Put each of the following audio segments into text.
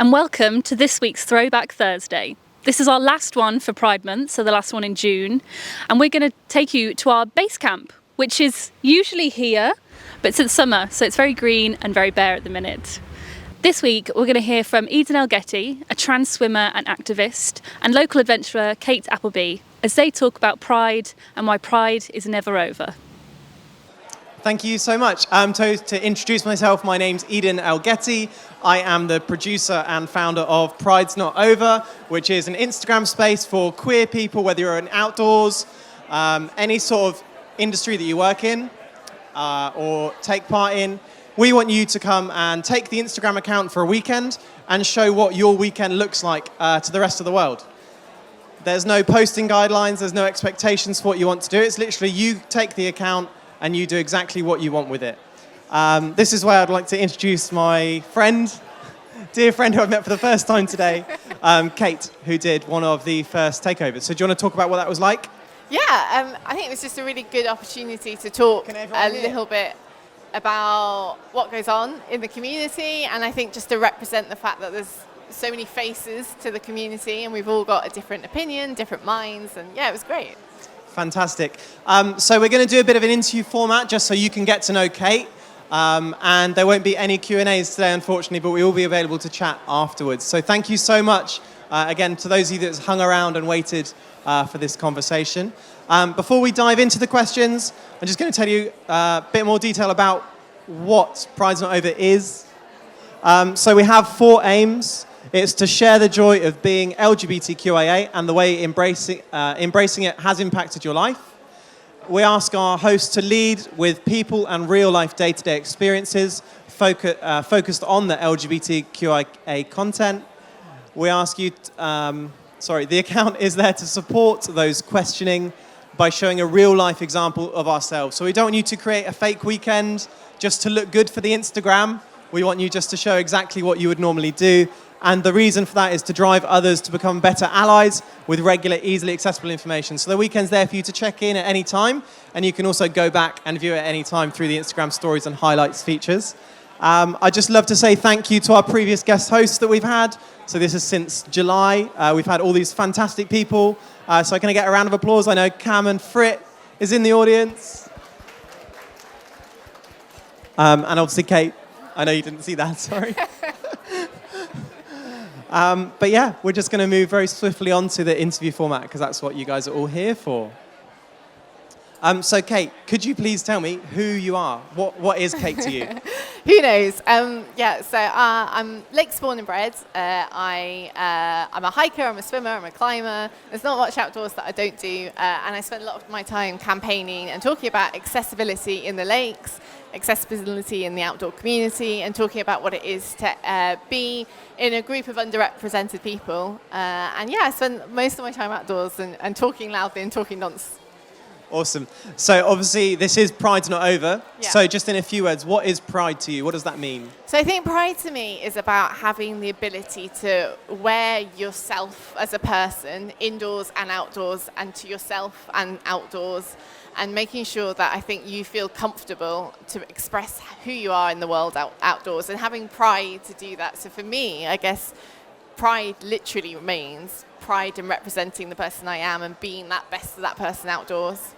and welcome to this week's Throwback Thursday. This is our last one for Pride Month, so the last one in June, and we're going to take you to our base camp, which is usually here, but it's summer, so it's very green and very bare at the minute. This week we're going to hear from Elgeti, a trans swimmer and activist, and local adventurer Kate Appleby, as they talk about Pride and why Pride is never over. Thank you so much. To introduce myself, my name's Elgeti. I am the producer and founder of Pride's Not Over, which is an Instagram space for queer people, whether you're in outdoors, any sort of industry that you work in or take part in. We want you to come and take the Instagram account for a weekend and show what your weekend looks like to the rest of the world. There's no posting guidelines, there's no expectations for what you want to do. It's literally you take the account and you do exactly what you want with it. This is where I'd like to introduce my friend, dear friend who I've met for the first time today, Kate, who did one of the first takeovers. So do you want to talk about what that was like? Yeah, I think it was just a really good opportunity to talk a little bit about what goes on in the community, and I think just to represent the fact that there's so many faces to the community and we've all got a different opinion, different minds, and yeah, it was great. Fantastic. So we're going to do a bit of an interview format just so you can get to know Kate. And there won't be any Q&As today, unfortunately, but we will be available to chat afterwards. So thank you so much, again, to those of you that hung around and waited for this conversation. Before we dive into the questions, I'm just going to tell you a bit more detail about what Pride's Not Over is. So we have 4 aims. It's to share the joy of being LGBTQIA and the way embracing it has impacted your life. We ask our hosts to lead with people and real-life day-to-day experiences focused on the LGBTQIA content. We ask you, the account is there to support those questioning by showing a real-life example of ourselves. So we don't want you to create a fake weekend just to look good for the Instagram. We want you just to show exactly what you would normally do. And the reason for that is to drive others to become better allies with regular, easily accessible information. So the weekend's there for you to check in at any time, and you can also go back and view it at any time through the Instagram stories and highlights features. I'd just love to say thank you to our previous guest hosts that we've had. So this is since July. We've had all these fantastic people. So can I get a round of applause? I know Cam and Frit is in the audience. And obviously Kate. I know you didn't see that, sorry. But yeah, we're just going to move very swiftly on to the interview format because that's what you guys are all here for. So Kate, could you please tell me who you are? What is Kate to you? Who knows? I'm Lakes born and bred. I'm a hiker, I'm a swimmer, I'm a climber. There's not much outdoors that I don't do. And I spend a lot of my time campaigning and talking about accessibility in the lakes, accessibility in the outdoor community, and talking about what it is to be in a group of underrepresented people. I spend most of my time outdoors and talking loudly and talking nonsense. Awesome. So obviously this is Pride's Not Over. Yeah. So just in a few words, what is Pride to you? What does that mean? So I think Pride to me is about having the ability to wear yourself as a person, indoors and outdoors, and to yourself and outdoors, and making sure that I think you feel comfortable to express who you are in the world outdoors, and having pride to do that. So for me, I guess Pride literally remains pride in representing the person I am and being that best of that person outdoors.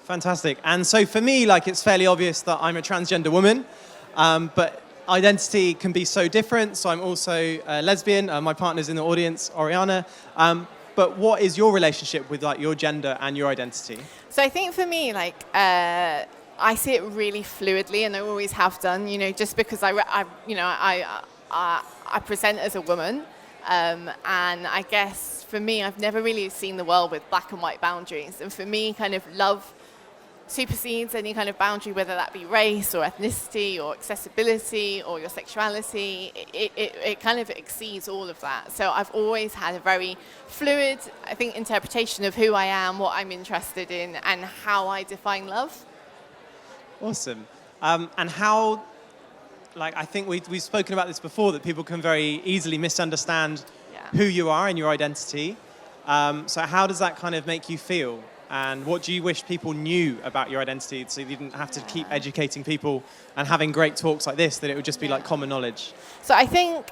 Fantastic. And so for me, it's fairly obvious that I'm a transgender woman, but identity can be so different. So I'm also a lesbian. My partner's in the audience, Oriana. But what is your relationship with your gender and your identity? So I think for me, I see it really fluidly, and I always have done. Just because I present as a woman, and I guess for me, I've never really seen the world with black and white boundaries. And for me, kind of love supersedes any kind of boundary, whether that be race or ethnicity or accessibility or your sexuality. It kind of exceeds all of that. So I've always had a very fluid, I think, interpretation of who I am, what I'm interested in, and how I define love. Awesome. And how, I think we've spoken about this before, that people can very easily misunderstand who you are and your identity. So how does that kind of make you feel? And what do you wish people knew about your identity so you didn't have to keep educating people and having great talks like this, that it would just be common knowledge? So I think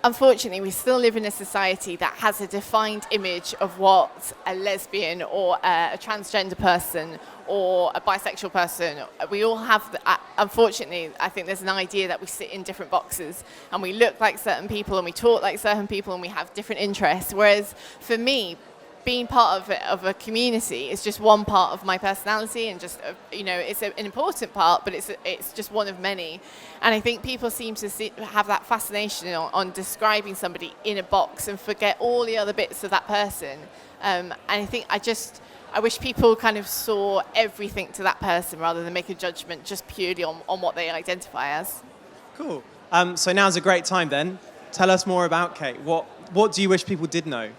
unfortunately, we still live in a society that has a defined image of what a lesbian or a transgender person or a bisexual person, we all have, unfortunately, I think there's an idea that we sit in different boxes and we look like certain people and we talk like certain people and we have different interests. Whereas for me, being part of a community is just one part of my personality, and just it's an important part, but it's just one of many. And I think people seem to have that fascination on describing somebody in a box and forget all the other bits of that person. And I think I wish people kind of saw everything to that person rather than make a judgment just purely on what they identify as. Cool. So now's a great time then. Tell us more about Kate. What do you wish people did know?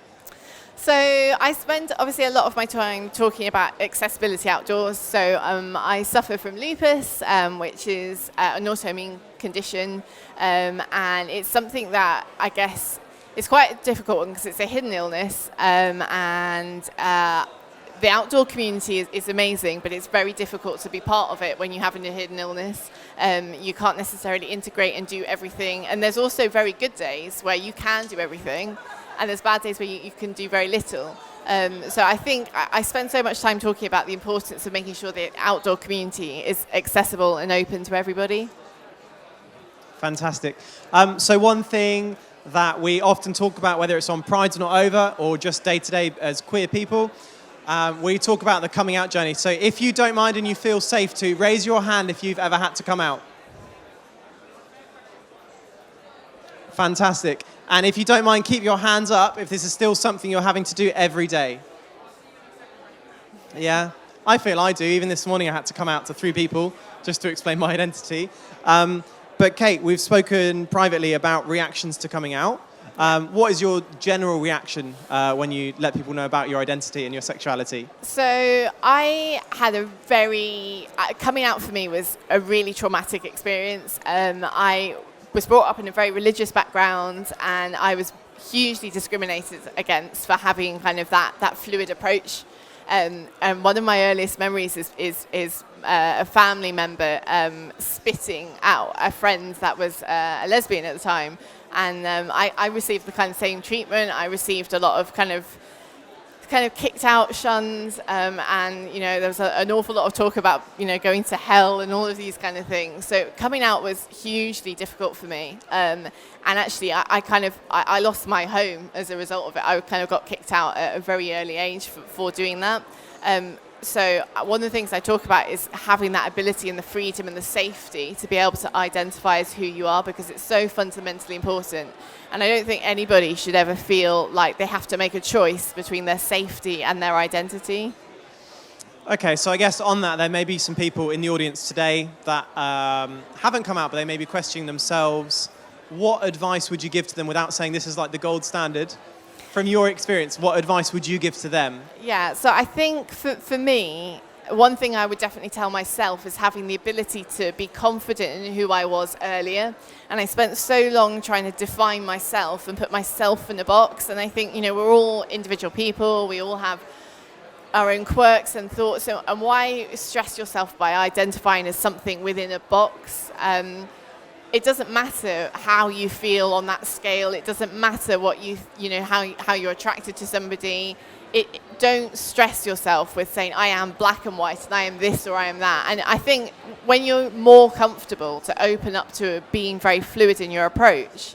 So I spend obviously a lot of my time talking about accessibility outdoors. So I suffer from lupus, which is an autoimmune condition, and it's something that I guess is quite difficult because it's a hidden illness, and the outdoor community is amazing, but it's very difficult to be part of it when you have a hidden illness. You can't necessarily integrate and do everything, and there's also very good days where you can do everything, and there's bad days where you can do very little. So I think I spend so much time talking about the importance of making sure the outdoor community is accessible and open to everybody. Fantastic. So one thing that we often talk about, whether it's on Pride's Not Over or just day-to-day as queer people, we talk about the coming out journey. So if you don't mind and you feel safe to, raise your hand if you've ever had to come out. Fantastic. And if you don't mind, keep your hands up if this is still something you're having to do every day. Yeah, I feel I do. Even this morning I had to come out to 3 people just to explain my identity. But Kate, we've spoken privately about reactions to coming out. What is your general reaction when you let people know about your identity and your sexuality? So I had coming out for me was a really traumatic experience. I was brought up in a very religious background, and I was hugely discriminated against for having kind of that fluid approach. And one of my earliest memories is a family member spitting out a friend that was a lesbian at the time. And I received the kind of same treatment. I received a lot of kind of kicked out, shunned, and there was an awful lot of talk about going to hell and all of these kind of things. So coming out was hugely difficult for me, and actually I lost my home as a result of it. I kind of got kicked out at a very early age for doing that. So one of the things I talk about is having that ability and the freedom and the safety to be able to identify as who you are, because it's so fundamentally important. And I don't think anybody should ever feel like they have to make a choice between their safety and their identity. Okay, so I guess on that, there may be some people in the audience today that haven't come out, but they may be questioning themselves. What advice would you give to them without saying this is like the gold standard? From your experience, what advice would you give to them? Yeah, so I think for me, one thing I would definitely tell myself is having the ability to be confident in who I was earlier. And I spent so long trying to define myself and put myself in a box. And I think, we're all individual people. We all have our own quirks and thoughts. And why stress yourself by identifying as something within a box? It doesn't matter how you feel on that scale. It doesn't matter what how you're attracted to somebody. Don't stress yourself with saying, I am black and white and I am this or I am that. And I think when you're more comfortable to open up to being very fluid in your approach,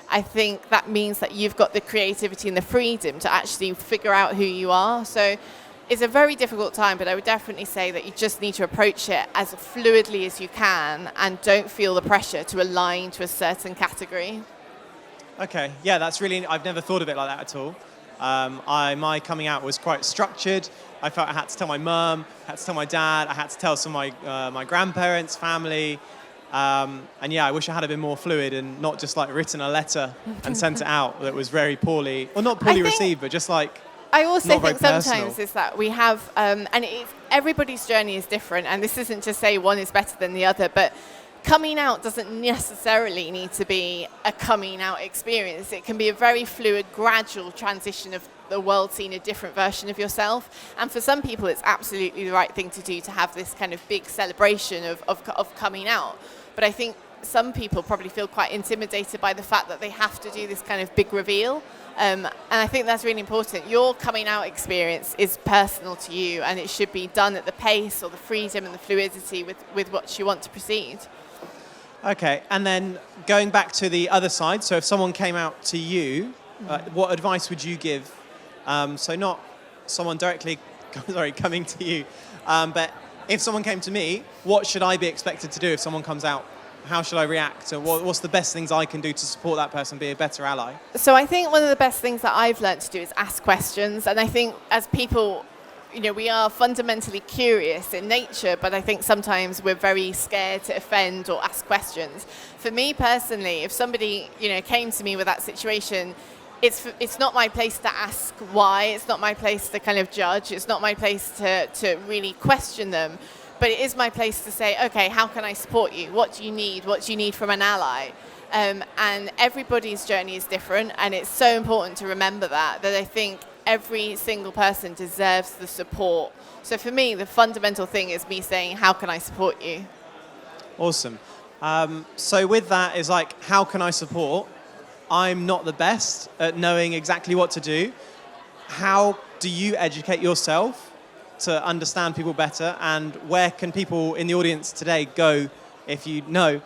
I think that means that you've got the creativity and the freedom to actually figure out who you are. So it's a very difficult time, but I would definitely say that you just need to approach it as fluidly as you can and don't feel the pressure to align to a certain category. Okay, yeah, that's really, I've never thought of it like that at all. My coming out was quite structured. I felt I had to tell my mum, I had to tell my dad, I had to tell some of my grandparents, family. And yeah, I wish I had been more fluid and not just like written a letter and sent it out that was very poorly, or not poorly received, but just like I also think sometimes personal. is that we have, and everybody's journey is different, and this isn't to say one is better than the other, but coming out doesn't necessarily need to be a coming out experience. It can be a very fluid, gradual transition of the world seeing a different version of yourself. And for some people, it's absolutely the right thing to do to have this kind of big celebration of coming out. But I think some people probably feel quite intimidated by the fact that they have to do this kind of big reveal. And I think that's really important. Your coming out experience is personal to you, and it should be done at the pace or the freedom and the fluidity with what you want to proceed. Okay, and then going back to the other side, so if someone came out to you, what advice would you give? So not someone directly coming to you, but if someone came to me, what should I be expected to do if someone comes out? How should I react? And what's the best things I can do to support that person, be a better ally? So I think one of the best things that I've learned to do is ask questions. And I think as people, we are fundamentally curious in nature, but I think sometimes we're very scared to offend or ask questions. For me personally, if somebody, came to me with that situation, it's not my place to ask why. It's not my place to kind of judge. It's not my place to really question them. But it is my place to say, okay, how can I support you? What do you need? What do you need from an ally? And everybody's journey is different, and it's so important to remember that I think every single person deserves the support. So for me, the fundamental thing is me saying, how can I support you? Awesome. So with that is like, how can I support? I'm not the best at knowing exactly what to do. How do you educate yourself to understand people better, and where can people in the audience today go, if you know,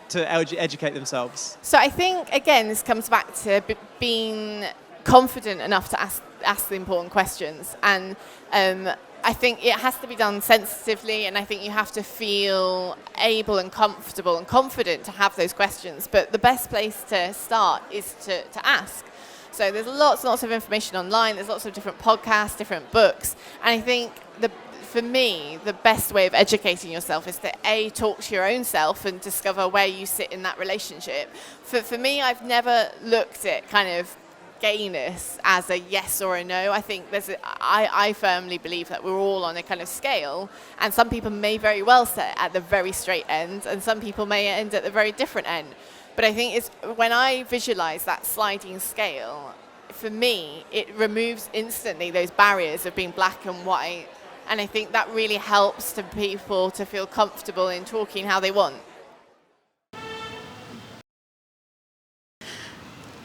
to educate themselves? So I think, again, this comes back to being confident enough to ask the important questions. And I think it has to be done sensitively, and I think you have to feel able and comfortable and confident to have those questions. But the best place to start is to ask. So there's lots and lots of information online. There's lots of different podcasts, different books. And I think for me, the best way of educating yourself is to talk to your own self and discover where you sit in that relationship. For me, I've never looked at kind of gayness as a yes or a no. I think I firmly believe that we're all on a kind of scale, and some people may very well sit at the very straight end, and some people may end at the very different end. But I think when I visualize that sliding scale, for me, it removes instantly those barriers of being black and white. And I think that really helps to people to feel comfortable in talking how they want.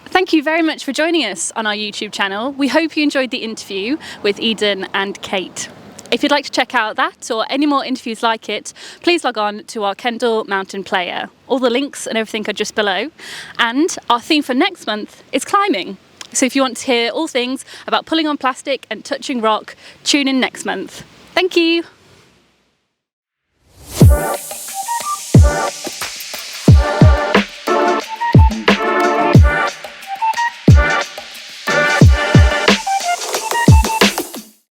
Thank you very much for joining us on our YouTube channel. We hope you enjoyed the interview with Eden and Kate. If you'd like to check out that or any more interviews like it, please log on to our Kendal Mountain Player. All the links and everything are just below. And our theme for next month is climbing. So if you want to hear all things about pulling on plastic and touching rock, tune in next month. Thank you.